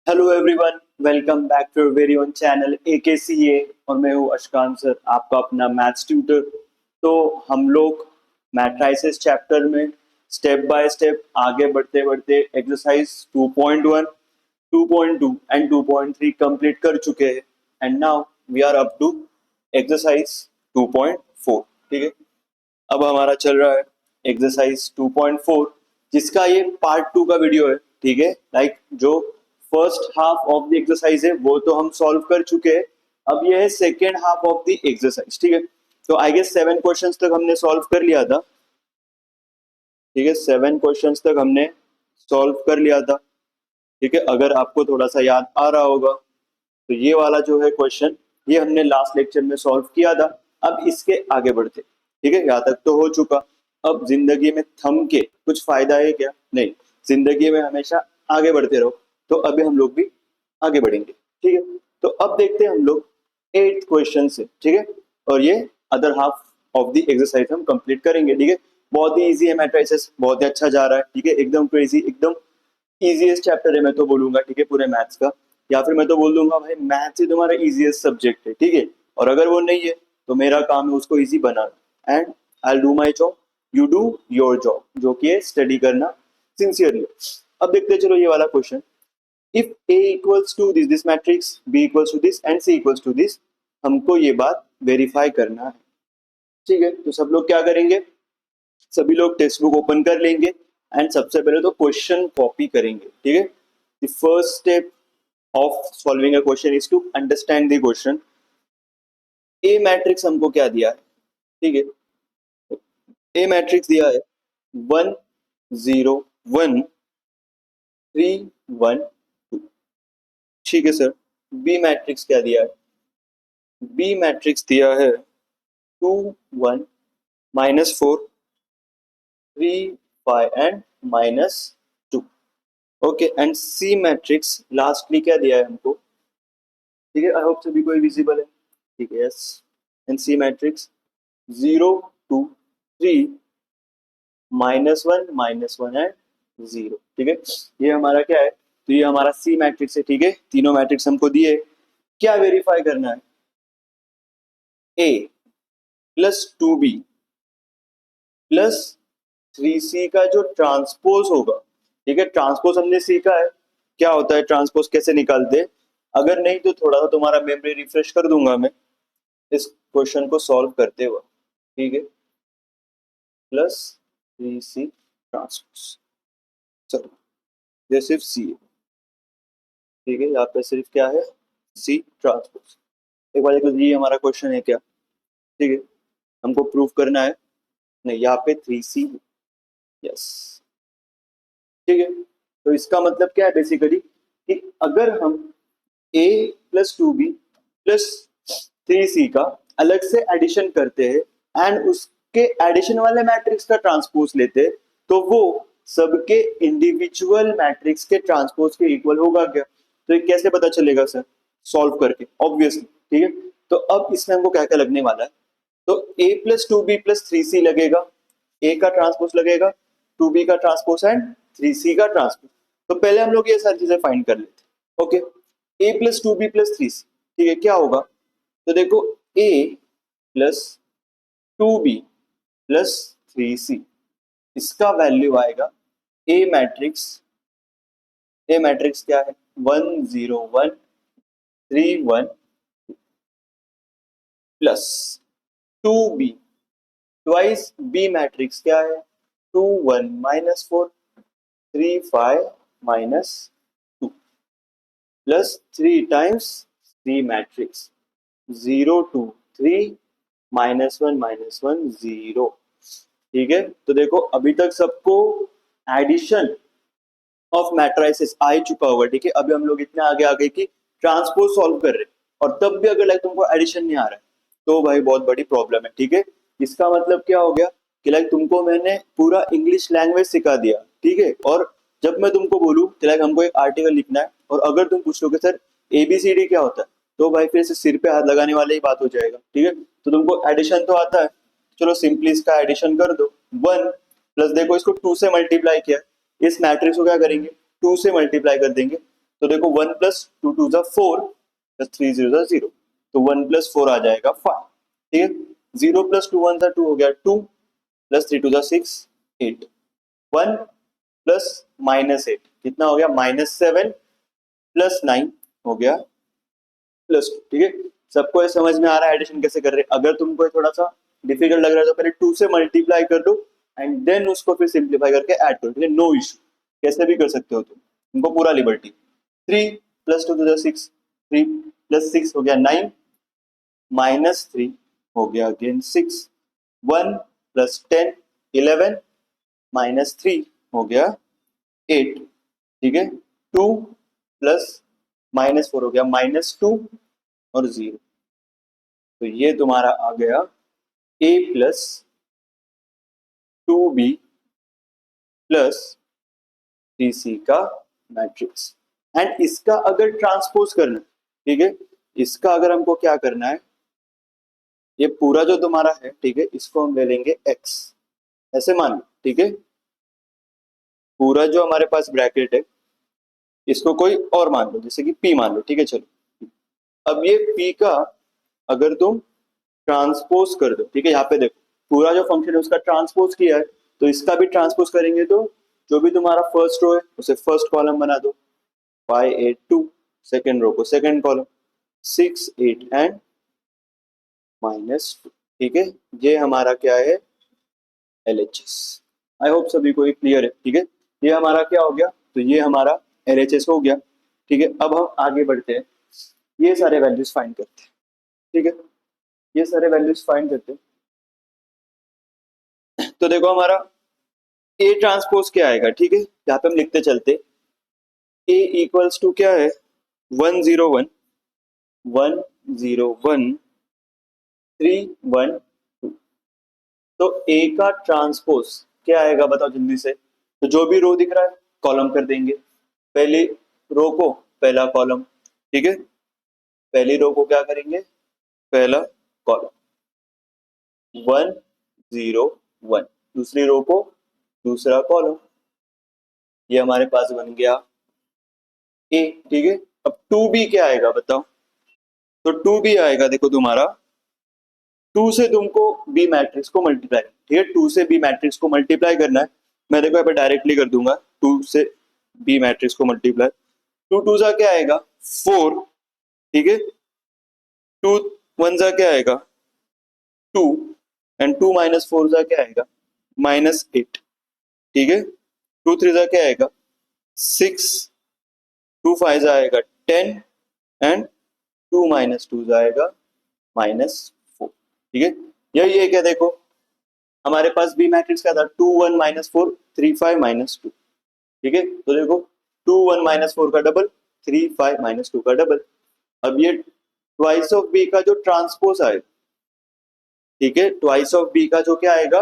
Hello everyone, welcome back to very own channel AKCA। और मैं हूँ अशकान सर, आपका अपना मैथ्स ट्यूटर। तो हम लोग मैट्राइसेस चैप्टर में स्टेप बाय स्टेप आगे बढ़ते बढ़ते एक्सरसाइज 2.1, 2.2 एंड 2.3 कंप्लीट कर चुके हैं। And now we are up to exercise 2.4। ठीक है, अब हमारा चल रहा है एक्सरसाइज 2.4, जिसका ये पार्ट 2 का वीडियो है। ठीक है, लाइक जो first half of the exercise है वो तो हम सॉल्व कर चुके हैं। अब ये है second half of the exercise. ठीक है, तो आई गेस 7 क्वेश्चंस तक हमने सॉल्व कर लिया था। ठीक है, 7 क्वेश्चंस तक हमने सॉल्व कर लिया था। ठीक है, अगर आपको थोड़ा सा याद आ रहा होगा तो ये वाला जो है क्वेश्चन, ये हमने लास्ट लेक्चर में सॉल्व किया था। अब इसके आगे बढ़ते। ठीक है, यहाँ तक तो हो चुका। अब जिंदगी में थम के कुछ फायदा है क्या? नहीं, जिंदगी में हमेशा आगे बढ़ते रहो। तो अभी हम लोग भी आगे बढ़ेंगे। ठीक है, तो अब देखते हैं हम लोग 8th क्वेश्चन से। ठीक है, और ये other half of the exercise हम कंप्लीट करेंगे। ठीक है, बहुत ही इजी है मैट्रिसेस, बहुत ही अच्छा जा रहा है। ठीक है, एकदम क्रेजी, एकदम इजीएस्ट चैप्टर है मैं तो बोलूंगा। ठीक है, पूरे मैथ्स का, या फिर मैं तो बोल दूंगा भाई मैथ्स ही तुम्हारा इजीएस्ट सब्जेक्ट है। ठीक है, और अगर वो नहीं है तो मेरा काम है उसको easy banana. And I do my job, you do your job, जो कि है स्टडी करना सिंसियरली। अब देखते चलो ये वाला question. If a equals to this matrix, b equals to this and c equals to this, हमको ये बात वेरीफाई करना है। ठीक है, तो सब लोग क्या करेंगे? सभी लोग टेक्स्ट बुक ओपन कर लेंगे एंड सबसे पहले तो क्वेश्चन कॉपी करेंगे। ठीक है, the first step of solving a question is to understand the question. A matrix हमको क्या दिया है? ठीक है, ए मैट्रिक्स दिया है 1 0 1 3 1 2। ठीक है सर, बी मैट्रिक्स क्या दिया है? बी मैट्रिक्स दिया है 2 1 -4 3 5 and -2। Okay, and C matrix lastly क्या दिया है हमको? ठीक है, आई होप सभी को विजिबल है। ठीक है, yes. And C matrix 0 2 3 -1 and 0। ठीक है, ये हमारा क्या है? तो ये हमारा सी मैट्रिक्स है। ठीक है, तीनों मैट्रिक्स हमको दिए। क्या वेरीफाई करना है? ए प्लस 2b प्लस 3c का जो ट्रांसपोज होगा। ठीक है, ट्रांसपोज हमने सीखा है, क्या होता है ट्रांसपोज, कैसे निकालते हैं। अगर नहीं तो थोड़ा सा तुम्हारा मेमोरी रिफ्रेश कर दूंगा मैं इस क्वेश्चन को सॉल्व करते हुए। ठीक है, प्लस 3c ट्रांसपोज, चलो ये सिर्फ सी है। ठीक है, यहाँ पे सिर्फ क्या है? C transpose. एक बार देखो ये हमारा क्वेश्चन है क्या? ठीक है, हमको प्रूव करना है। नहीं, यहाँ पे 3c, यस। ठीक है, तो इसका मतलब क्या है बेसिकली कि अगर हम a plus 2b plus 3c का अलग से एडिशन करते हैं एंड उसके एडिशन वाले मैट्रिक्स का ट्रांसपोज लेते हैं, तो वो सबके इंडिविजुअल मैट्रिक्स के ट्रांसपोज के इक्वल होगा क्या? तो ये कैसे पता चलेगा सर? सॉल्व करके, ऑब्वियसली। ठीक है, तो अब इसमें हमको क्या क्या लगने वाला है? तो a plus 2b plus 3c लगेगा, a का ट्रांसपोज लगेगा, 2b का ट्रांसपोज एंड 3c का ट्रांसपोज। तो पहले हम लोग ये सारी चीजें फाइंड कर लेते। Okay, a plus 2b plus 3c। ठीक है, क्या होगा? तो देखो a plus 2b plus 3c, इसका वैल्यू आएगा a मैट्रिक्स। a मैट्रिक्स क्या है? 1 0 1 3 1 plus 2b twice b matrix क्या है? 2 1 -4 3 5 -2 प्लस 3 टाइम्स c मैट्रिक्स 0 2 3 -1 0। ठीक है, तो देखो अभी तक सबको एडिशन ऑफ मैट्राइसेस आ ही चुका होगा। ठीक है, अभी हम लोग इतने आगे आ गए कि ट्रांसपोज सॉल्व कर रहे हैं, और तब भी अगर लाइक तुमको एडिशन नहीं आ रहा है तो भाई बहुत बड़ी प्रॉब्लम है। ठीक है, इसका मतलब क्या हो गया कि लाइक तुमको मैंने पूरा इंग्लिश लैंग्वेज सिखा दिया। ठीक है, और जब मैं तुमको बोलूँ कि लाइक हमको एक आर्टिकल लिखना है, और अगर तुम पूछ लो कि सर ABCD क्या होता है, तो भाई फिर से सिर पे हाथ लगाने वाले ही बात हो जाएगा। ठीक है, तो तुमको एडिशन तो आता है, चलो सिंपली इसका एडिशन कर दो। 1 प्लस देखो इसको 2 से मल्टीप्लाई किया, इस मैट्रिक्स को क्या करेंगे? 2 से मल्टीप्लाई कर देंगे, तो देखो 1 प्लस 2 टू ज़ा 4 प्लस 3 0 ज़ा 0, तो 1 प्लस 4 आ जाएगा 5, ठीक है। 0 प्लस 2 1 ज़ा 2 हो गया 2, प्लस 3 टू ज़ा 6 8, 1 प्लस माइनस 8 कितना हो गया -7, प्लस 9 हो गया प्लस 2, ठीक है। सबको ये समझ में आ रहा है एडिशन कैसे कर रहे हैं? अगर तुमको थोड़ा सा डिफिकल्ट लग रहा है तो पहले 2 से मल्टीप्लाई कर दो एंड देन उसको फिर सिंप्लीफाई करके ऐड करो, ठीक है, नो इशू, कैसे भी कर सकते हो तुमको पूरा लिबर्टी। 3 प्लस 2 टू 6, 3 प्लस 6 हो गया 9, -3 हो गया अगेन 6, 1 प्लस 10 11, -3 हो गया 8, ठीक है। 2 प्लस -4 हो गया -2 और 0, तो ये तुम्हारा आ गया a plus 2b plus 3c का मैट्रिक्स। एंड इसका अगर ट्रांसपोज करना, ठीक है, इसका अगर हमको क्या करना है, ये पूरा जो तुम्हारा है, ठीक है, इसको हम ले लेंगे x, ऐसे मान लो, ठीक है, पूरा जो हमारे पास ब्रैकेट है इसको कोई और मान लो, जैसे कि p मान लो, ठीक है। चलो अब ये p का अगर तुम ट्रांसपोज कर दो, ठीक है, यहाँ पे देखो पूरा जो फंक्शन है उसका ट्रांसपोज किया है, तो इसका भी ट्रांसपोज करेंगे तो जो भी तुम्हारा फर्स्ट रो है उसे फर्स्ट कॉलम बना दो, 5 8 2, सेकेंड रो को सेकेंड कॉलम, 6 8 एंड -2, ठीक है। ये हमारा क्या है, LHS। आई होप सभी को ये क्लियर है, ठीक है। ये हमारा क्या हो गया, तो ये हमारा LHS हो गया, ठीक है। अब हम आगे बढ़ते हैं, ये सारे वैल्यूज फाइंड करते हैं, ठीक है, ये सारे वैल्यूज फाइंड करते हैं। तो देखो हमारा A ट्रांसपोज क्या आएगा, ठीक है, यहाँ पे हम लिखते चलते, A इक्वल्स टू क्या है 101 101 312, तो A का ट्रांसपोज क्या आएगा बताओ जल्दी से। तो जो भी रो दिख रहा है कॉलम कर देंगे, पहली रो को पहला कॉलम, ठीक है, पहली रो को क्या करेंगे पहला कॉलम 101, दूसरी रो को दूसरा कॉलम, ये हमारे पास बन गया A, ठीक है। अब 2b क्या आएगा बताओ, तो 2b आएगा देखो तुम्हारा 2 से तुमको बी मैट्रिक्स को मल्टीप्लाई, ठीक है, 2 से बी मैट्रिक्स को मल्टीप्लाई करना है। मैं देखो यहाँ पे डायरेक्टली कर दूंगा 2 से बी मैट्रिक्स को मल्टीप्लाई, 2 2 जा क्या आएगा 4, ठीक है, 2 1 जा क्या आएगा 2 एंड 2 -4 जा क्या आएगा -8, ठीक है, 2 3 जा क्या आएगा 6, 2 5 जा आएगा 10 एंड 2 -2 जाएगा -4, ठीक है। यही है क्या, देखो हमारे पास बी मैट्रिक्स क्या था 2 1 -4 3 5 -2, ठीक है। तो देखो 2 1 -4 का डबल 3 5 -2 का डबल। अब ये ट्वाइस ऑफ बी का जो ट्रांसपोज आएगा, ठीक है, ट्वाइस ऑफ बी का जो क्या आएगा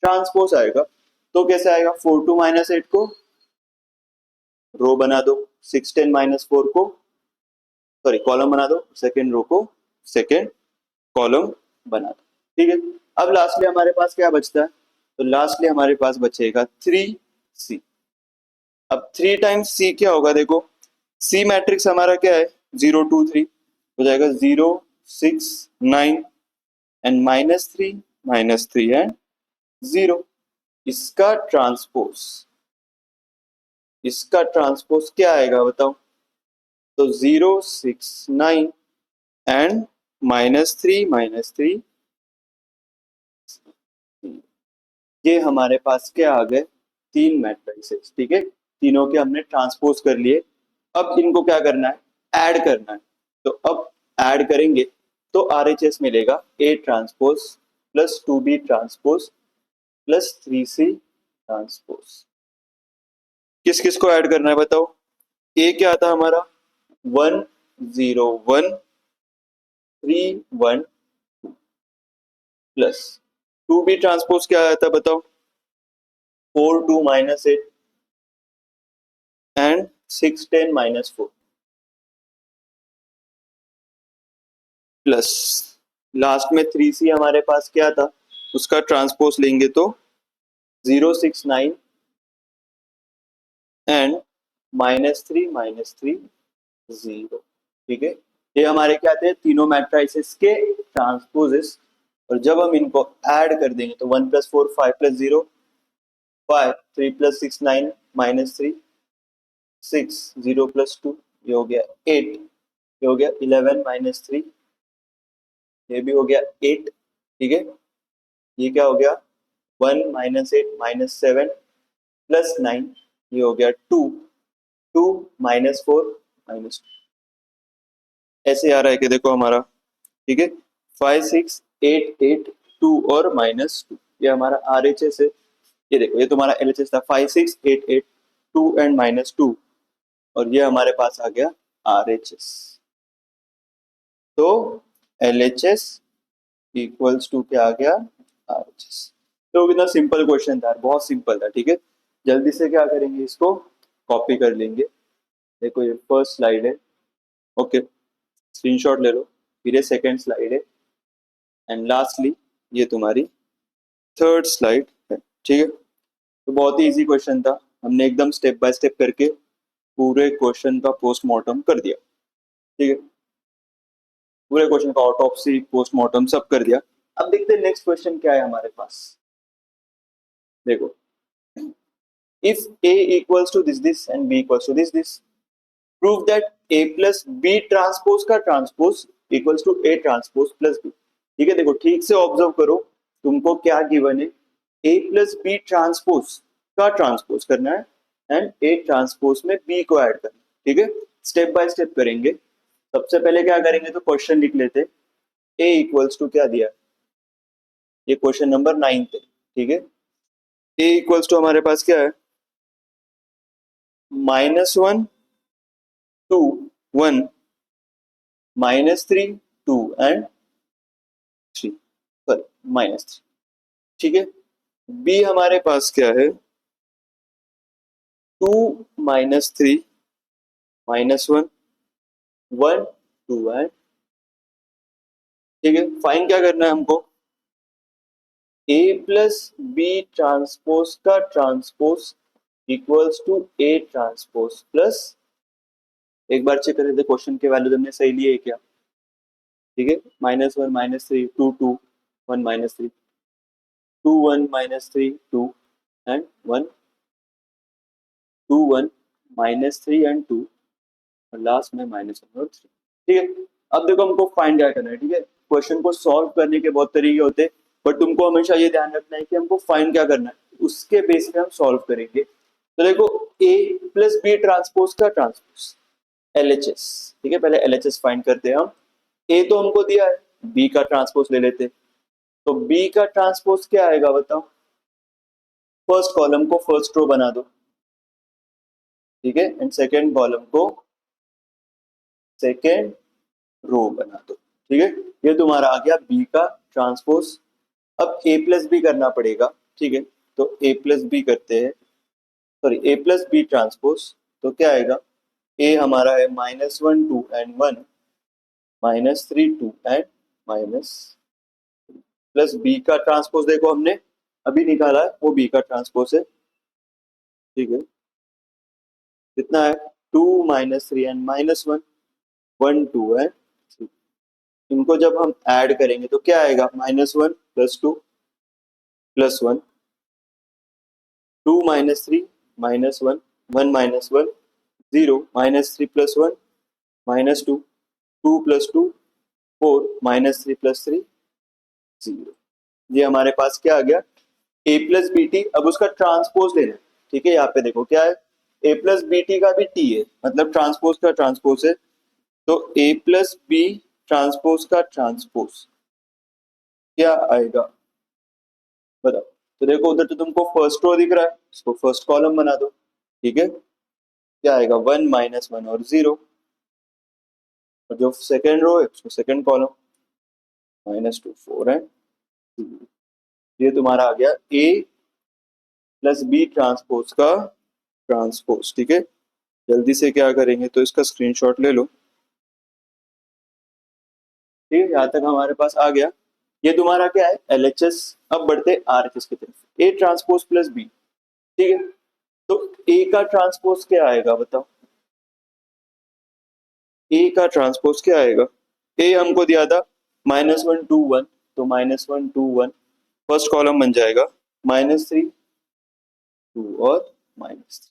ट्रांसपोज आएगा, तो कैसे आएगा 4 2 -8 को रो बना दो, 6 10 -4 को सॉरी कॉलम बना दो, सेकेंड रो को सेकेंड कॉलम बना दो, ठीक है। अब लास्टली हमारे पास क्या बचता है, तो लास्टली हमारे पास बचेगा 3c। अब 3 टाइम्स सी क्या होगा, देखो सी मैट्रिक्स हमारा क्या है 0 2 3, हो जाएगा 0 6 9 एंड -3 एंड 0। इसका ट्रांसपोज क्या आएगा बताओ, तो 0 6 9 एंड -3 ये हमारे पास क्या आ गए 3 मैट्रिसेस, ठीक है, तीनों के हमने ट्रांसपोज कर लिए। अब इनको क्या करना है ऐड करना है, तो अब ऐड करेंगे तो RHS मिलेगा A transpose plus 2B transpose plus 3C transpose. किस किस को ऐड करना है बताओ, A क्या था हमारा 101 312 प्लस 2B ट्रांसपोज क्या आया था बताओ 4 2 -8 एंड 6 10 -4 प्लस लास्ट में 3C हमारे पास क्या था, उसका ट्रांसपोज लेंगे तो 0 6 9 एंड -3 0। ठीक है, ये हमारे क्या थे, तीनों मैट्राइसेस के ट्रांसपोजेस। और जब हम इनको ऐड कर देंगे तो 1 + 4 5 + 0 5, 3 + 6 9 -3 6 0 + 2 ये हो गया 8, ये हो गया 11 -3, ये भी हो गया 8। ठीक है, ये क्या हो गया 1 -8 -7 + 9, ये हो गया 2 2 -4 -2। ऐसे आ रहा है कि देखो हमारा, ठीक है, 5 6 8 8 2 और -2, ये हमारा RHS है। ये देखो, ये तुम्हारा LHS था 5 6 8 8 2 एंड -2, और ये हमारे पास आ गया RHS। तो LHS इक्वल्स टू क्या आ गया, RHS। तो कितना सिंपल क्वेश्चन था, बहुत सिंपल था। ठीक है, जल्दी से क्या करेंगे, इसको कॉपी कर लेंगे। देखो ये फर्स्ट स्लाइड है, ओके, स्क्रीनशॉट ले लो। फिर ये सेकंड स्लाइड है, एंड लास्टली ये तुम्हारी थर्ड स्लाइड है। ठीक है, तो बहुत ही इजी क्वेश्चन था, हमने एकदम स्टेप बाय स्टेप करके पूरे क्वेश्चन का पोस्टमार्टम कर दिया। ठीक है, पूरे क्वेश्चन का ऑटोप्सी पोस्टमार्टम सब कर दिया। अब देखते हैं नेक्स्ट क्वेश्चन क्या है हमारे पास। देखो, if A equals to this and B equals to this, prove that A plus B transpose का transpose equals to A transpose plus B। ठीक है, देखो ठीक से ऑब्जर्व करो, तुमको क्या गिवन है, A प्लस B ट्रांसपोज का ट्रांसपोज करना है एंड A ट्रांसपोज में B को ऐड करना है। ठीक है, स्टेप बाय स्टेप करेंगे। सबसे पहले क्या करेंगे, तो क्वेश्चन लिख लेते। A इक्वल्स टू क्या दिया, ये क्वेश्चन नंबर 9 है। ठीक है, A इक्वल्स टू हमारे पास क्या है, -1 2 1 -3 2 एंड 3, सॉरी -3। ठीक है, बी हमारे पास क्या है, 2 -3 -1 1 2 एंड। ठीक है, फाइन क्या करना है हमको, A प्लस बी ट्रांसपोज का transpose equals to A transpose plus, एक बार चेक कर लेते क्वेश्चन के वैल्यू हमने सही लिए क्या। ठीक है, -1 -3 2 2 1 -3 2 1 -3 2 एंड 1 2 1 -3 एंड 2, और लास्ट में -1 और 3। ठीक है, अब देखो हमको फाइंड क्या करना है। ठीक है, क्वेश्चन को सॉल्व करने के बहुत तरीके होते हैं, बट तुमको हमेशा ये ध्यान रखना है कि हमको फाइंड क्या करना है, उसके बेस पे हम सॉल्व करेंगे। तो देखो, A प्लस बी ट्रांसपोज का ट्रांसपोज LHS। ठीक है, पहले LHS फाइंड करते हैं हम। A तो हमको दिया है, B का ट्रांसपोज ले लेते। तो B का ट्रांसपोज क्या आएगा बताओ, फर्स्ट कॉलम को फर्स्ट रो बना दो। ठीक है, एंड सेकेंड कॉलम को सेकेंड रो बना दो। ठीक है, ये तुम्हारा आ गया बी का ट्रांसपोज। अब ए प्लस बी करना पड़ेगा। ठीक है, तो ए प्लस बी करते हैं, sorry A plus B transpose. तो क्या आएगा, ए हमारा है -1 2 and 1 -3 2 and minus, plus B का ट्रांसपोज देखो हमने अभी निकाला है, वो बी का ट्रांसपोज है। ठीक है, कितना है 2 -3 एंड -1 1 2 एंड 3। इनको जब हम ऐड करेंगे तो क्या आएगा, -1 + 2 + 1 2 -3 -1 1 -1 0 -3 + 1 -2 2 + 2 4 -3 + 3 0। ये हमारे पास क्या आ गया, a प्लस बी टी। अब उसका ट्रांसपोज लेना है। ठीक है, यहाँ पे देखो क्या है, a प्लस बी टी का भी t है, मतलब ट्रांसपोज का ट्रांसपोज है। तो a प्लस बी ट्रांसपोज का ट्रांसपोज क्या आएगा बताओ। तो देखो उधर तो तुमको फर्स्ट रो दिख रहा है, इसको फर्स्ट कॉलम बना दो। ठीक है, क्या आएगा 1 -1 और 0, और जो सेकेंड रो है उसको सेकेंड कॉलम -2 4 एंड 0। ये तुम्हारा आ गया A प्लस बी ट्रांसपोज का ट्रांसपोज। ठीक है, जल्दी से क्या करेंगे, तो इसका स्क्रीनशॉट ले लो। ठीक है, यहाँ तक हमारे पास आ गया। ये तुम्हारा क्या है LHS। अब बढ़ते RHS की तरफ, A ट्रांसपोज प्लस बी। ठीक है, तो ए का ट्रांसपोज क्या आएगा बताओ, ए का ट्रांसपोज क्या आएगा? ए हमको दिया था -1 2 1, तो -1 2 1 फर्स्ट कॉलम बन जाएगा, -3 2 और -3,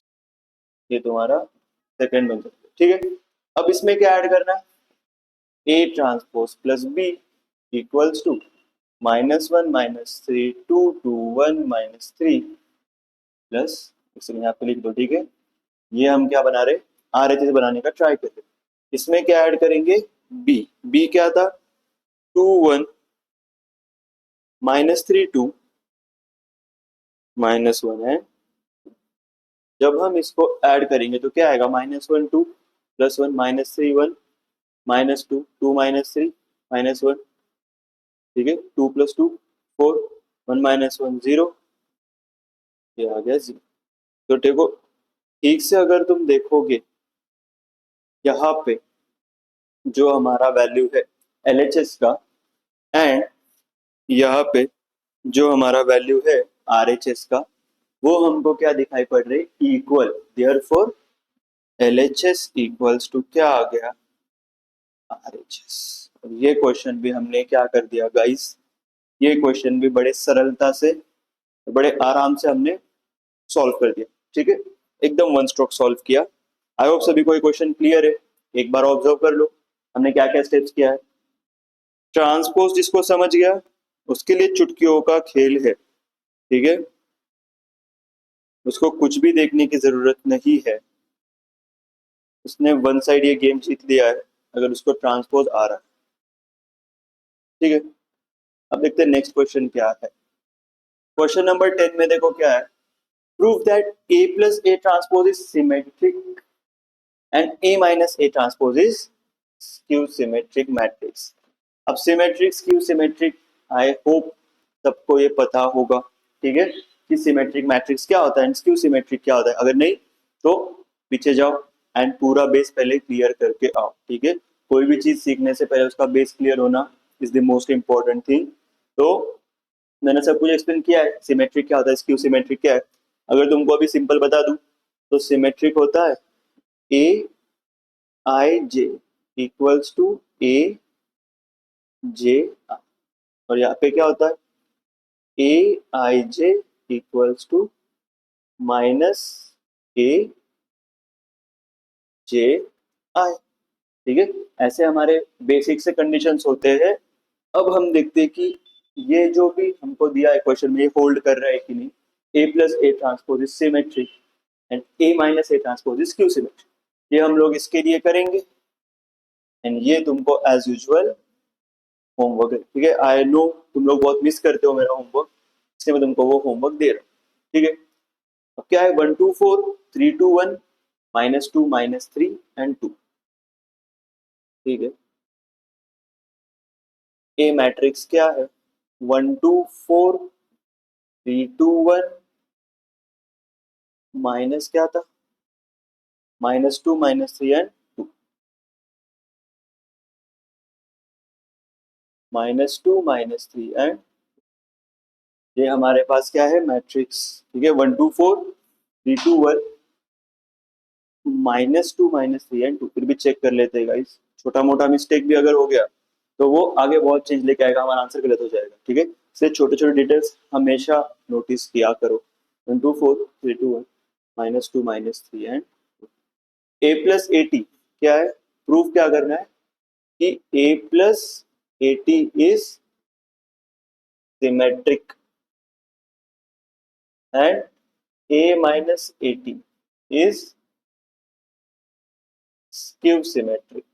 ये तुम्हारा सेकंड बन जाएगा। ठीक है, अब इसमें क्या ऐड करना है? A transpose plus B equals to -1 -3 2 2 1 plus, इसमें यहाँ पे लिख दो। ठीक है, ये हम क्या बना रहे, आरएचएस बनाने का ट्राई कर रहे। इसमें क्या ऐड करेंगे? बी, बी क्या था? 2 1 -3 2 -1 है। जब हम इसको ऐड करेंगे तो क्या आएगा? -1 2 +1 -3 1 -2 2 -3 -1, ठीक है, 2 + 2 4 1 -1 0, ये आ गया 0। तो देखो ठीक से अगर तुम देखोगे यहाँ पे जो हमारा वैल्यू है LHS का, एंड यहाँ पे जो हमारा वैल्यू है RHS का, वो हमको क्या दिखाई पड़ रही? Equal. Therefore LHS equals to क्या आ गया? RHS। ये क्वेश्चन भी हमने क्या कर दिया गाइस, ये क्वेश्चन भी बड़े सरलता से, बड़े आराम से हमने सॉल्व कर दिया। ठीक है, एकदम वन स्ट्रोक सॉल्व किया। आई होप सभी को ये क्वेश्चन क्लियर है। एक बार ऑब्जर्व कर लो हमने क्या क्या स्टेप्स किया है। ट्रांसपोज जिसको समझ गया उसके लिए चुटकियों का खेल है। ठीक है, उसको कुछ भी देखने की जरूरत नहीं है, उसने वन साइड ये गेम जीत लिया है अगर उसको ट्रांसपोज आ रहा है। ठीक है, अब देखते हैं नेक्स्ट क्वेश्चन क्या है। क्वेश्चन नंबर 10 में देखो क्या है, prove that A plus A transpose is symmetric and A minus A transpose is skew symmetric matrix। अब symmetric skew symmetric, I hope सबको ये पता होगा। ठीक है, कि सिमेट्रिक मैट्रिक्स क्या होता है एंड स्क्यू सिमेट्रिक क्या होता है। अगर नहीं तो पीछे जाओ एंड पूरा बेस पहले क्लियर करके आओ। ठीक है, कोई भी चीज सीखने से पहले उसका बेस क्लियर होना is the most important thing. तो मैंने सब कुछ एक्सप्लेन किया है, सिमेट्रिक क्या होता है, स्क्यू सिमेट्रिक क्या है। अगर तुमको अभी सिंपल बता दूं तो सिमेट्रिक होता है A I J equals to ए जे, और यहाँ पे क्या होता है? A I J equals to minus A J आई। ठीक है, ऐसे हमारे बेसिक से कंडीशंस होते हैं। अब हम देखते हैं कि ये जो भी हमको दिया है क्वेश्चन में, ये होल्ड कर रहा है कि नहीं। A plus A transpose is symmetric and A minus A transpose is skew symmetric, ये हम लोग इसके लिए करेंगे। एंड ये तुमको एज यूजुअल होमवर्क है। ठीक है, आई नो तुम लोग बहुत मिस करते हो मेरा होमवर्क, इसलिए मैं तुमको वो होमवर्क दे रहा हूँ। ठीक है, अब क्या है? 1 2 4 3 2 1 -2 -3 एंड 2। ठीक है, ए मैट्रिक्स क्या है? 1 2 4 3 2 1 माइनस क्या था? -2 -3 एंड 2, -2 -3 एंड, ये हमारे पास क्या है? मैट्रिक्स। ठीक है, 1 2 4 3 2 1 -2 -3 एंड 2। फिर भी चेक कर लेते हैं गाइस, छोटा मोटा मिस्टेक भी अगर हो गया तो वो आगे बहुत चेंज लेके आएगा, हमारा आंसर गलत हो जाएगा। ठीक है, इसलिए छोटे छोटे डिटेल्स हमेशा नोटिस किया करो। 1 2 4 3 2 1 -2 -3 and A plus A T क्या है? प्रूफ क्या करना है कि A plus A T is symmetric and A minus A T is skew symmetric.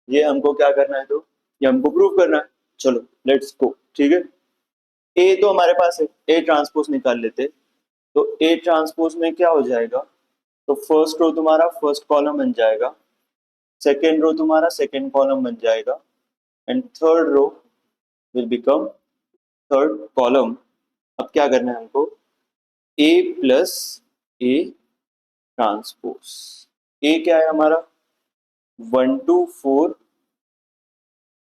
ये हमको क्या करना है? तो ये हमको प्रूव करना है। चलो लेट्स गो। ठीक है, ए तो हमारे पास है, ए ट्रांसपोज निकाल लेते। तो ए ट्रांसपोज में क्या हो जाएगा? तो फर्स्ट रो तुम्हारा फर्स्ट कॉलम बन जाएगा, सेकेंड रो तुम्हारा सेकेंड कॉलम बन जाएगा, and third row will become third column. अब क्या करना है हमको? ए प्लस ए ट्रांसपोज। ए क्या है हमारा? 1 2 4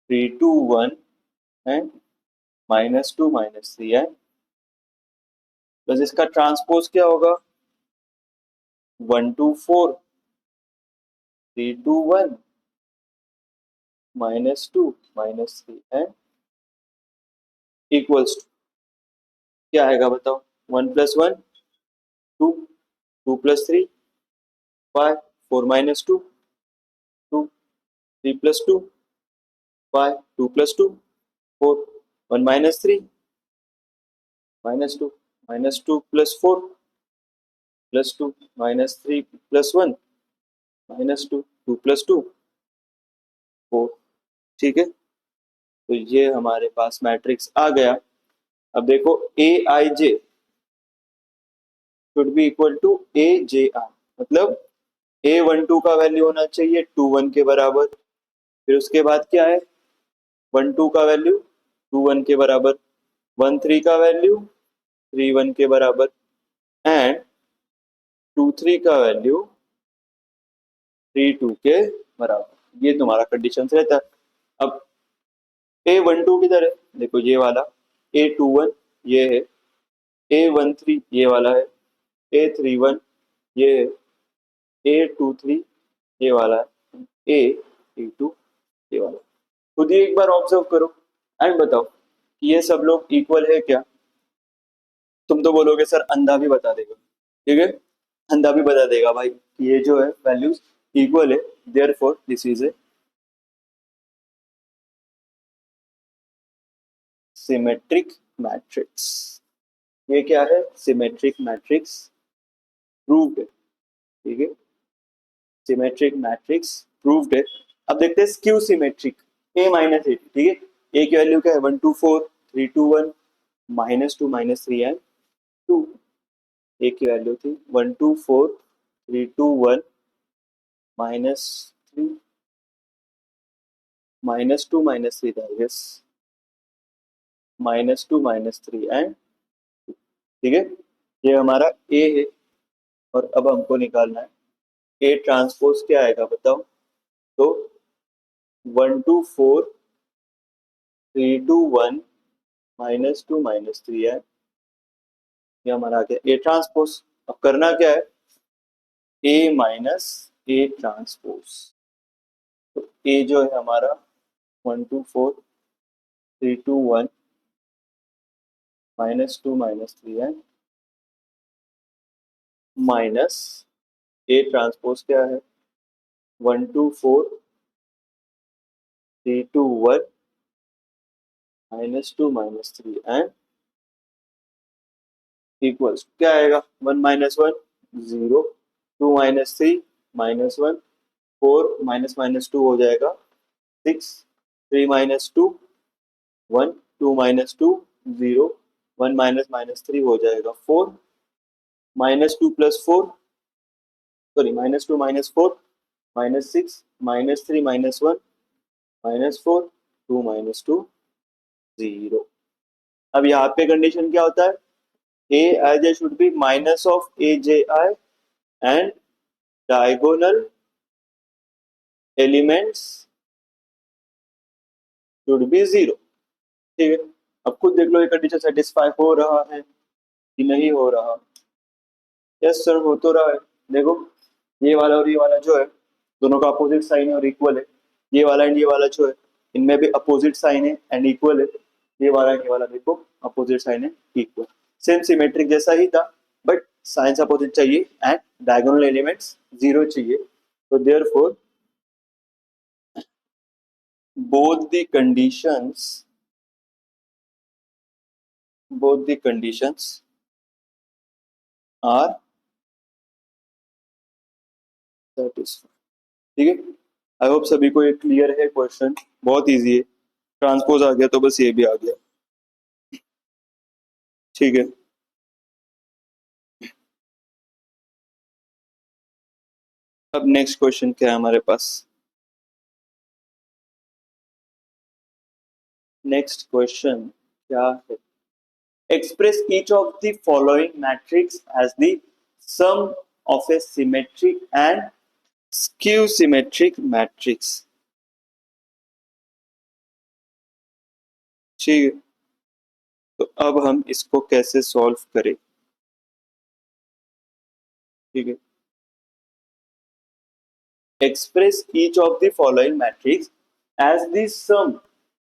3 2 1 and -2 -3 and 2। 1 2 4 3 2 1 -2 -3 and 2। 1 2 4 3 2 1 and -2 -3 and 2। 1 2 4 3 2 1 and -2 -3 and 2। 1 2 4 3 2 1 and -2 -3 and बस इसका ट्रांसपोज क्या होगा, 1 2 4 3 2 1 -2 -3 एंड इक्वल्स टू क्या आएगा बताओ, 1 + 1 2 2 + 3 5 4 -2 2 3 + 2 5 2 + 2 4 1 -3 -2 -2 + 4 +2 -3 + 1 -2 2 + 2 4। ठीक है, तो ये हमारे पास मैट्रिक्स आ गया। अब देखो ए I J should B equal to A J आई, मतलब A12 का वैल्यू होना चाहिए 21 के बराबर। फिर उसके बाद क्या है, 12 का वैल्यू 21 के बराबर, 13 का वैल्यू 31 के बराबर एंड 23 का वैल्यू 32 के बराबर। ये तुम्हारा कंडीशन रहता है। अब A12 किधर है, देखो ये वाला, A21 ये है, A13 ये वाला है, A31 ये है, A23 ये वाला है, A32 ये वाला। खुद ही एक बार ऑब्जर्व करो एंड बताओ कि ये सब लोग इक्वल है क्या। तुम तो बोलोगे सर अंधा भी बता देगा, ठीक है, अंधा भी बता देगा भाई कि ये जो है वैल्यूज इक्वल है, therefore this is a symmetric matrix. ये क्या है, सिमेट्रिक मैट्रिक्स प्रूव्ड है, ठीक है, सिमेट्रिक मैट्रिक्स प्रूव्ड है। अब देखते हैं स्क्यू सिमेट्रिक, A-80, ठीक है, ए की वैल्यू क्या है, 1 2 4 3 2 1 -2 -3 एंड 2। ए की वैल्यू थी 1 2 4 3 2 1 -3 -2 -3 था, यस, -2 -3 एंड, ठीक है, ये हमारा ए है। और अब हमको निकालना है ए ट्रांसपोज क्या आएगा बताओ, तो 1 2 4 3 2 1 -2 -3 है, ये हमारा आ गया ए ट्रांसपोज। अब करना क्या है, ए माइनस ए ट्रांसपोज, तो ए जो है हमारा 1 2 4 3 2 1 -2 -3 है, माइनस ए ट्रांसपोज क्या है, 1 2 4 3 2 1 -2 -3 एंड इक्वल्स क्या आएगा, 1 -1 0 2 -3 -1 4 -2 हो जाएगा 6 3 -2 1 2 -2 0 1 -3 हो जाएगा 4 -2 + 4 सॉरी -2 -4 -6 -3 -1 -4 2 -2 0। अब यहाँ पे कंडीशन क्या होता है, A I J should be minus of A J I and diagonal elements should be 0, ठीक है। अब खुद देख लो ये कंडीशन सेटिस्फाई हो रहा है कि नहीं हो रहा। यस सर हो तो रहा है, देखो ये वाला और ये वाला जो है दोनों का अपोजिट साइन है और इक्वल है, ये वाला एंड ये वाला जो है इनमें भी अपोजिट साइन है एंड इक्वल है, ये वाला एंड ये वाला देखो अपोजिट साइन है इक्वल, सेम सिमेट्रिक जैसा ही था बट साइंस अपोजिट चाहिए एंड डायगोनल एलिमेंट्स 0 चाहिए, तो therefore both the conditions both the conditions are satisfied, ठीक है। आई होप सभी को ये क्लियर है, क्वेश्चन बहुत इजी है, ट्रांसपोज आ गया तो बस ये भी आ गया, ठीक है। अब नेक्स्ट क्वेश्चन क्या है हमारे पास, नेक्स्ट क्वेश्चन क्या है, express each of the following matrix as the sum of a symmetric and skew symmetric matrix, ठीक है। तो अब हम इसको कैसे सॉल्व करें, ठीक है। Express each of the following matrix as the sum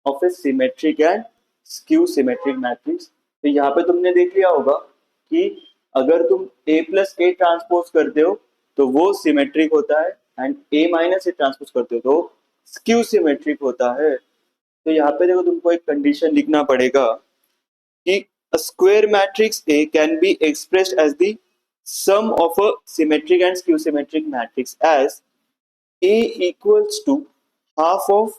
of a symmetric and skew symmetric matrix. तो यहाँ पे तुमने देख लिया होगा कि अगर तुम ए प्लस ए ट्रांसपोज करते हो तो वो सिमेट्रिक होता है, and A minus A transpose करते हो तो स्क्यू सिमेट्रिक होता है। तो यहाँ पे देखो तुमको एक कंडीशन लिखना पड़ेगा कि a square matrix A can be expressed as the sum of a symmetric and skew symmetric matrix as A equals to half of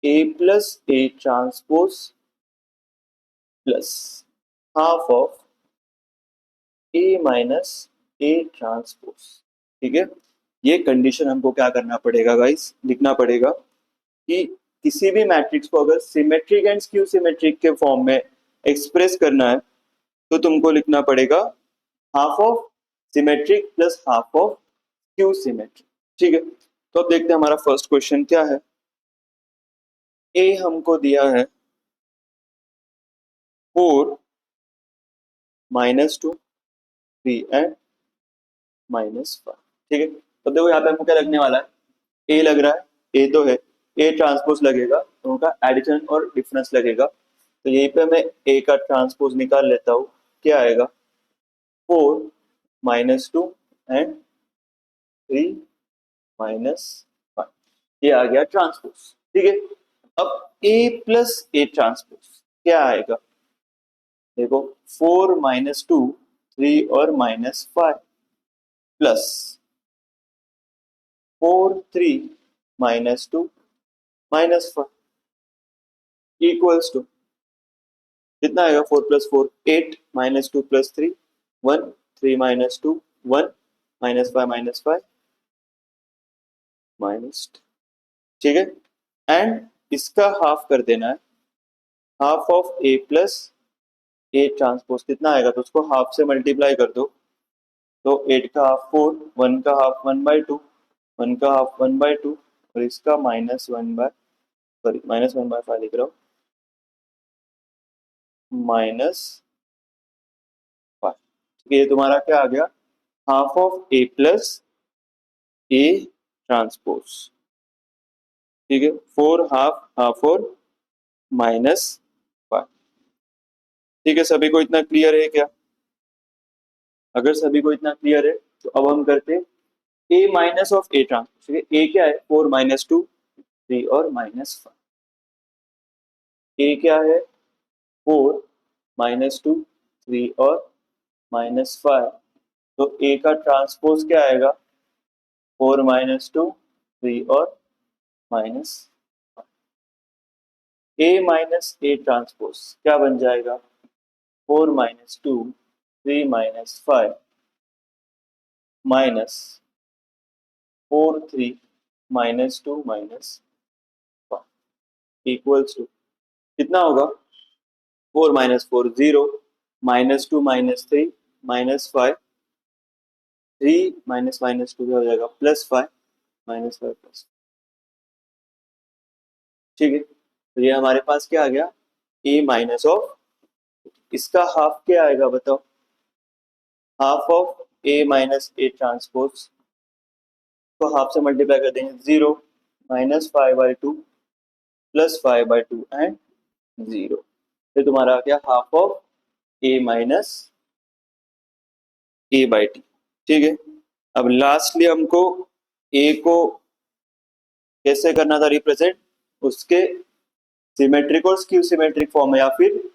A plus A transpose plus half of A minus A transpose। ठीक है, ये condition हमको क्या करना पड़ेगा guys, लिखना पड़ेगा कि किसी भी मैट्रिक्स को अगर सिमेट्रिक एंड स्क्यू सिमेट्रिक के फॉर्म में एक्सप्रेस करना है तो तुमको लिखना पड़ेगा half of symmetric plus half of skew symmetric. ठीक है, तो अब देखते हैं हमारा फर्स्ट क्वेश्चन क्या है। ए हमको दिया है 4 -2 3 एंड -5। ठीक है, तो देखो यहाँ पे हमको क्या लगने वाला है, ए लग रहा है, ए तो है, ए ट्रांसपोज लगेगा तो उनका एडिशन और डिफरेंस लगेगा। तो यहीं पे मैं ए का ट्रांसपोज निकाल लेता हूँ, क्या आएगा 4 -2 एंड 3 -5, ये आ गया ट्रांसपोज। ठीक है, अब ए प्लस ए ट्रांसपोज क्या आएगा, देखो 4 -2 3 और -5 प्लस 4 3 -2 -5 इक्वल्स टू कितना आएगा, 4 + 4 8 -2 + 3 1 3 -2 1 -5 -5 -2। ठीक है, एंड इसका हाफ कर देना है, half of A plus A transpose कितना आएगा, तो उसको हाफ से मल्टीप्लाई कर दो। तो 8 का हाफ 4, 1 का हाफ 1/2, 1 का हाफ 1/2 और इसका -1/5 लिख रहा हूँ, -5। ये तुम्हारा क्या आ गया, half of A plus A transpose. ठीक है, 4 हाफ हाफ और -5। ठीक है, सभी को इतना क्लियर है क्या? अगर सभी को इतना क्लियर है तो अब हम करते हैं ए माइनस ऑफ ए ट्रांसपोज। ठीक है, ए क्या है 4 -2 3 और -5, ए क्या है 4 -2 3 और -5, तो ए का ट्रांसपोज क्या आएगा 4 -2 3 और -5। ए माइनस ए ट्रांसपोज क्या बन जाएगा 4 -2 3 -5 माइनस 4 3 -2 -5 इक्वल्स टू कितना होगा 4 -4 0 -2 -3 -5 3 -2 हो जाएगा +5 -5 +। ठीक है, तो ये हमारे पास क्या आ गया ए माइनस ऑफ, इसका हाफ क्या आएगा बताओ, half of A minus A transpose को हाफ से मल्टीप्लाई कर देंगे 0 -5/2 +5/2 एंड 0। फिर तुम्हारा आ गया half of A minus a/t। ठीक है, अब लास्टली हमको ए को कैसे करना था रिप्रेजेंट, उसके सिमेट्रिक और स्क्यू सिमेट्रिक फॉर्म में, या फिर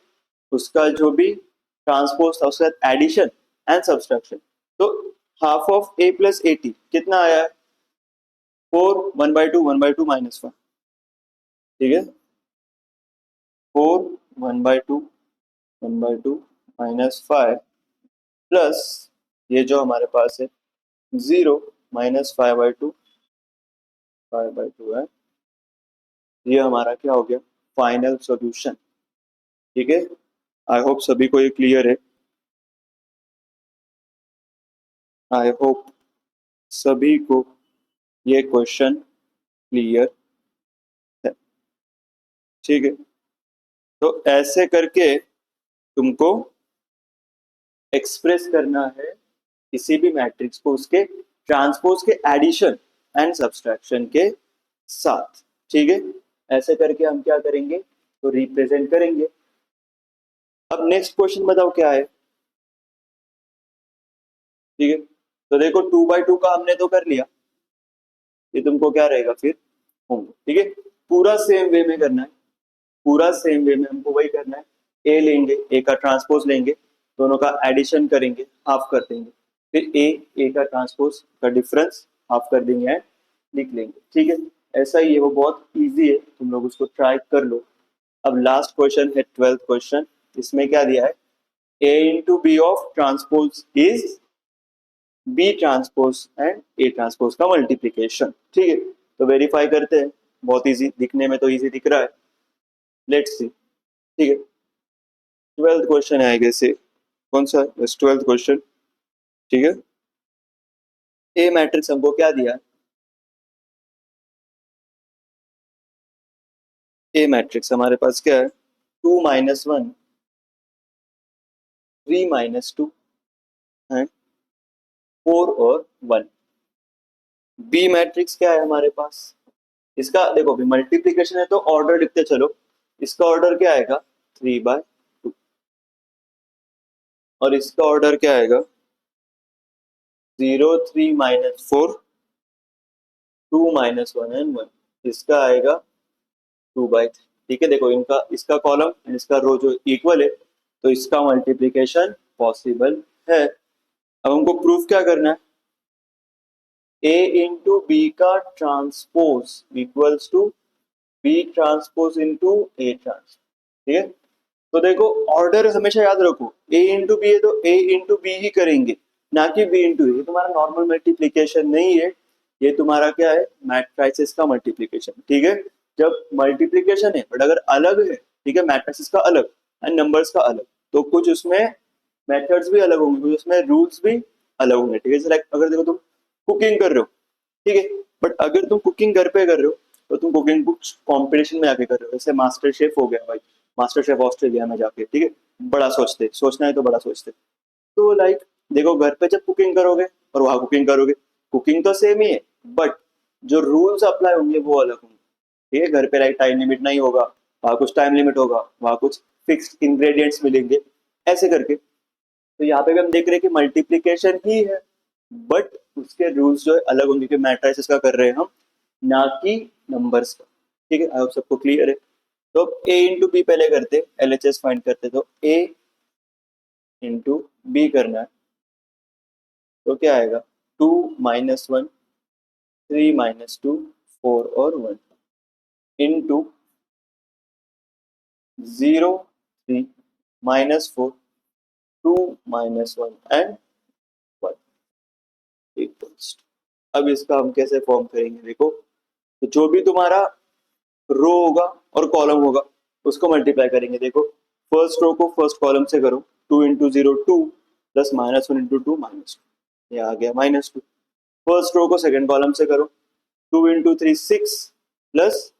उसका जो भी ट्रांसपोज था उसका एडिशन एंड सब्सट्रैक्शन। तो half of A plus A T कितना आया है 4 1/2 1/2 -5। ठीक है, 4 1/2 1/2 -5 प्लस ये जो हमारे पास है 0 -5/2 5/2 है, ये हमारा क्या हो गया फाइनल सॉल्यूशन। ठीक है, आई होप सभी को ये क्लियर है, आई होप सभी को ये क्वेश्चन क्लियर है। ठीक है, तो ऐसे करके तुमको एक्सप्रेस करना है किसी भी मैट्रिक्स को उसके ट्रांसपोज के एडिशन एंड सब्सट्रैक्शन के साथ। ठीक है, ऐसे करके हम क्या करेंगे, तो रिप्रेजेंट करेंगे। अब नेक्स्ट क्वेश्चन बताओ क्या है। ठीक है, तो देखो 2/2 का हमने तो कर लिया, ये तुमको क्या रहेगा फिर होंगे। ठीक है, पूरा सेम वे में करना है, पूरा सेम वे में हमको वही करना है। ए लेंगे, ए का ट्रांसपोज लेंगे, दोनों का एडिशन करेंगे, हाफ कर देंगे, फिर ए का ट्रांसपोज का डिफरेंस हाफ कर देंगे एंड लिख लेंगे। ठीक है, ऐसा ही है, वो बहुत इजी है, तुम लोग उसको ट्राई कर लो। अब लास्ट क्वेश्चन है 12th क्वेश्चन। इसमें क्या दिया है, A into B of transpose is B transpose and A transpose का मल्टीप्लीकेशन। ठीक है, तो वेरीफाई करते हैं, बहुत इजी, दिखने में तो इजी दिख रहा है, लेट्स सी। ठीक है, 12th क्वेश्चन है आगे से, कौन सा, बस 12th क्वेश्चन। ठीक है, ए मैट्रिक्स हमको क्या दिया है, ए मैट्रिक्स हमारे पास क्या है, 2 - 1 3 - 2 एंड 4 और 1। बी मैट्रिक्स क्या है हमारे पास, इसका देखो अभी मल्टीप्लीकेशन है तो ऑर्डर लिखते चलो, इसका ऑर्डर क्या आएगा 3/2, और इसका ऑर्डर क्या आएगा 0 3 - 4 2 - 1 एंड 1, इसका आएगा 2/3। ठीक है, देखो इनका, इसका कॉलम एंड इसका रो जो इक्वल है, तो इसका मल्टीप्लीकेशन पॉसिबल है। अब हमको प्रूफ क्या करना है, ए इंटू बी का transpose equals to B transpose into A transpose. ठीक है, तो देखो ऑर्डर हमेशा याद रखो, ए इंटू बी है तो ए इंटू बी ही करेंगे, ना कि बी इंटू ए। ये तुम्हारा नॉर्मल मल्टीप्लीकेशन नहीं है, ये तुम्हारा क्या है, मैट्रिसेस का मल्टीप्लीकेशन। ठीक है, जब मल्टीप्लीकेशन है बट अगर अलग है, ठीक है, मैट्रिसेस का अलग एंड नंबर्स का अलग, तो कुछ उसमें मेथड्स भी अलग होंगे, कुछ उसमें रूल्स भी अलग होंगे। ठीक है, लाइक अगर देखो तुम कुकिंग कर रहे हो, ठीक है, बट अगर तुम कुकिंग घर पे कर रहे हो तो तुम कुकिंग कुछ कॉम्पिटिशन में आके कर रहे हो, जैसे मास्टर शेफ हो गया भाई, मास्टर शेफ ऑस्ट्रेलिया में जाके। ठीक है, बड़ा सोचते, सोचना है तो बड़ा सोचते। तो लाइक देखो घर पे जब कुकिंग करोगे और वहां कुकिंग करोगे, कुकिंग तो सेम ही है, बट जो रूल्स अप्लाई होंगे वो अलग होंगे। ठीक है, घर पे लाइक टाइम लिमिट नहीं होगा, वहां कुछ टाइम लिमिट होगा, वहां कुछ फिक्स्ड इंग्रेडिएंट्स मिलेंगे, ऐसे करके। तो यहाँ पे भी हम देख रहे हैं कि मल्टीप्लीकेशन ही है, बट उसके रूल्स जो है अलग होंगे, कि मैट्रिसेस का कर रहे हैं हम, ना कि नंबर्स का। ठीक है, आई होप सबको क्लियर है। तो ए इंटू बी पहले करते, एलएचएस फाइंड करते, तो ए इंटू बी करना है, तो क्या आएगा 2 - 1 3 - 2 4 और 1 इंटू 0 3 -4 2 - 1 एंड 1 इक्वल्स। अब इसका हम कैसे फॉर्म करेंगे, देखो, तो जो भी तुम्हारा रो होगा और कॉलम होगा उसको मल्टीप्लाई करेंगे। देखो फर्स्ट रो को फर्स्ट कॉलम से करो, 2 × 0 2 प्लस -1 × 2 -2, ये आ गया -2। फर्स्ट रो को सेकंड कॉलम से करो, 2 × 3 6 प्लस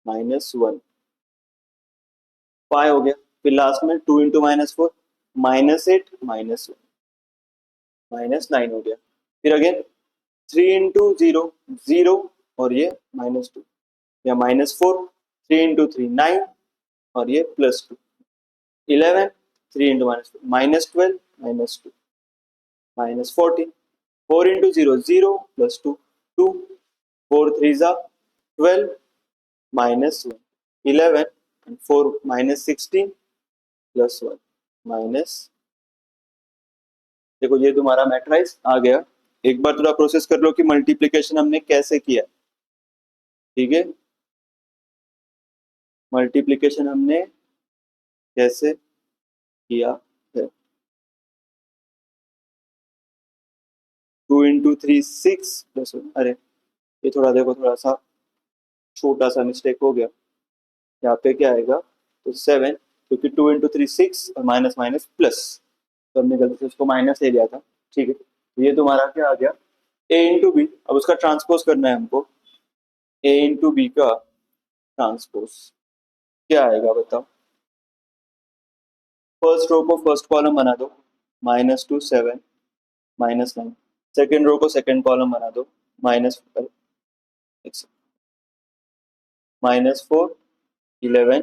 -1, 5 हो गया। फिर लास्ट में 2 × -4 -8 -1 -9 हो गया। फिर अगेन 3 × 0 0 और ये -2, या -4 3 × 3 9 और ये +2 11 3 × -12 -2 -14 4 × 0 0 +2 2 4 3 12 -1 11 and 4 -16 +1 माइनस। देखो ये तुम्हारा मैट्रिक्स आ गया। एक बार थोड़ा प्रोसेस कर लो कि मल्टीप्लिकेशन हमने कैसे किया। ठीक है, मल्टीप्लिकेशन हमने कैसे किया है। 2 × 3 6 +1, अरे ये थोड़ा देखो, थोड़ा सा छोटा सा मिस्टेक हो गया। यहाँ पे क्या आएगा, तो 7, क्योंकि 2 × 3 6 और माइनस माइनस प्लस, तो हमने गलती से उसको माइनस ले लिया था। ठीक है, तो ये तुम्हारा क्या आ गया, ए इंटू बी। अब उसका ट्रांसपोज करना है हमको, ए इंटू बी का ट्रांसपोज क्या आएगा बताओ। फर्स्ट रो को फर्स्ट कॉलम बना दो, -2 7 -9। सेकेंड रो को सेकेंड कॉलम बना दो, -4, -4, 11,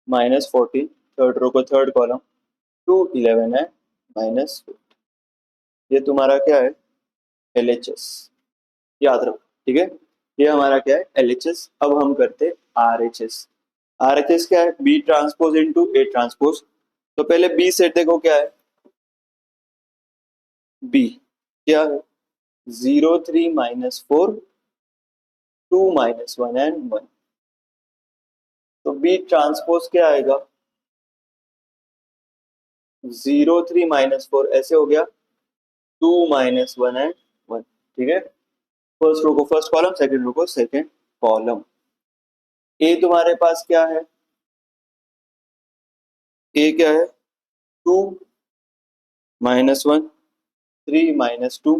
-14। थर्ड रो को थर्ड कॉलम, 2, 11 है, -4। ये तुम्हारा क्या है? LHS, याद रखो, ठीक है। ये हमारा क्या है? LHS। अब हम करते RHS। RHS क्या है? B transpose into A transpose. तो पहले B सेट देखो क्या है। B क्या है? 0, 3, -4, 2, -1 एंड 1। तो B ट्रांसपोज क्या आएगा? 0, 3, -4 ऐसे हो गया, 2, -1 एंड 1, ठीक है। फर्स्ट रो को फर्स्ट कॉलम, सेकंड रो को सेकंड कॉलम। ए तुम्हारे पास क्या है? ए क्या है? 2, -1, 3, -2,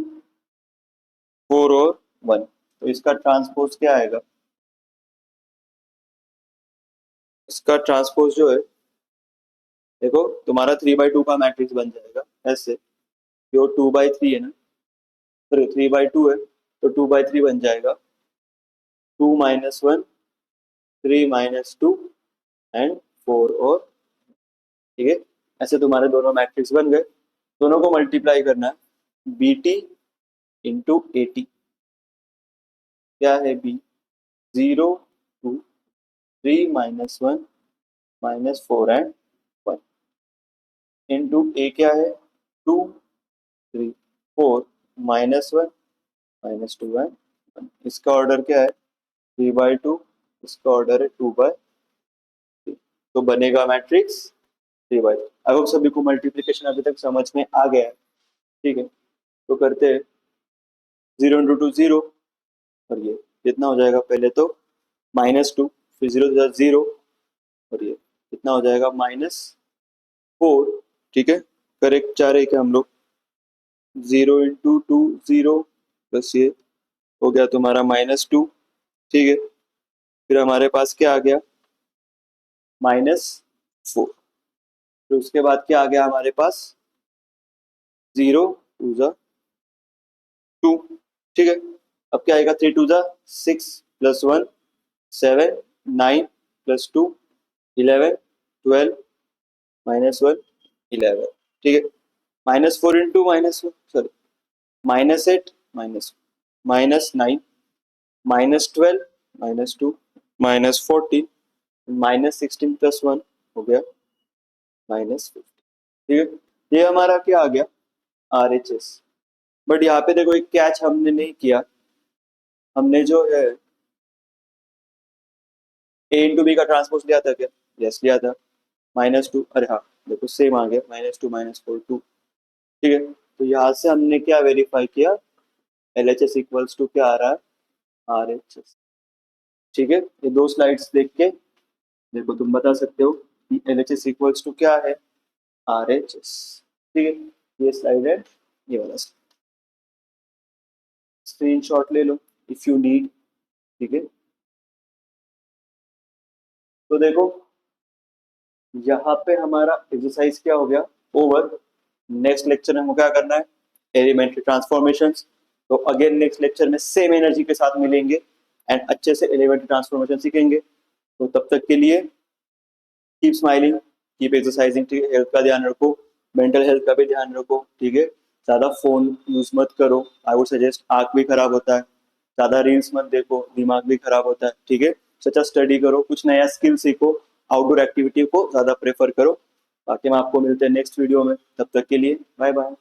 4 और 1। तो इसका ट्रांसपोज क्या आएगा? इसका ट्रांसपोज जो है, देखो तुम्हारा 3/2 का मैट्रिक्स बन जाएगा ऐसे। जो 2/3 है ना, सॉरी 3/2 है, तो 2/3 बन जाएगा। 2, -1, 3, -2 एंड 4 और, ठीक है। ऐसे तुम्हारे दोनों मैट्रिक्स बन गए। दोनों को मल्टीप्लाई करना है, BT इंटू AT। क्या है B? 0, 2, 3, -1, -4 एंड 1 इंटू A क्या है? 2, 3, 4, -1, -2 एंड 1। इसका ऑर्डर क्या है? 3/2। इसका ऑर्डर है 2/3। तो बनेगा मैट्रिक्स 3/3। अब सभी को मल्टीप्लिकेशन अभी तक समझ में आ गया है, ठीक है। तो करते हैं 0 इंटू 2 0, और ये कितना हो जाएगा? पहले तो -2, फिर 0 0, और ये कितना हो जाएगा? -4, ठीक है। करेक्ट चाह रहे क्या हम लोग? 0 इंटू 2 0, प्लस ये हो गया तुम्हारा -2, ठीक है। फिर हमारे पास क्या आ गया? -4। फिर उसके बाद क्या आ गया हमारे पास? 0 2 2, ठीक है। अब क्या आएगा? 3 2 6 प्लस 1 7, 9 प्लस 2 11, 12 -1 11, ठीक है। -4 इंटू -1, सॉरी, -8 -9 -12 -2 -14 -16 प्लस 1 हो गया -50, ठीक है। ये हमारा क्या आ गया? RHS। बट यहाँ पे देखो एक कैच हमने नहीं किया। हमने जो है A इंटू बी का ट्रांसपोज लिया था क्या? यस लिया था। -2, अरे हाँ देखो सेम आ गया, -2 -4 2, ठीक है। तो यहाँ से हमने क्या वेरीफाई किया? LHS इक्वल्स टू क्या आ रहा है? RHS, ठीक है। ये दो स्लाइड्स देख के देखो तुम बता सकते हो कि LHS इक्वल्स टू क्या है? RHS, ठीक है। ये स्लाइड है, ये वाला स्क्रीनशॉट ले लो इफ यू नीड, ठीक है। तो देखो यहाँ पे हमारा एक्सरसाइज क्या हो गया? ओवर। नेक्स्ट लेक्चर में हमको क्या करना है? Elementary transformations. तो अगेन नेक्स्ट लेक्चर में सेम एनर्जी के साथ मिलेंगे एंड अच्छे से एलिमेंट्री ट्रांसफॉर्मेशन सीखेंगे। तो तब तक के लिए कीप स्माइलिंग, कीप एक्सरसाइजिंग, ठीक है। हेल्थ का ध्यान रखो, मेंटल हेल्थ का भी ध्यान रखो, ठीक है। ज़्यादा फोन यूज मत करो, आई वुड सजेस्ट, आंख भी खराब होता है। ज़्यादा रील्स मत देखो, दिमाग भी खराब होता है, ठीक है। सच्चा स्टडी करो, कुछ नया स्किल सीखो, आउटडोर एक्टिविटी को ज़्यादा प्रेफर करो। बाकी हम आपको मिलते हैं नेक्स्ट वीडियो में, तब तक के लिए बाय बाय।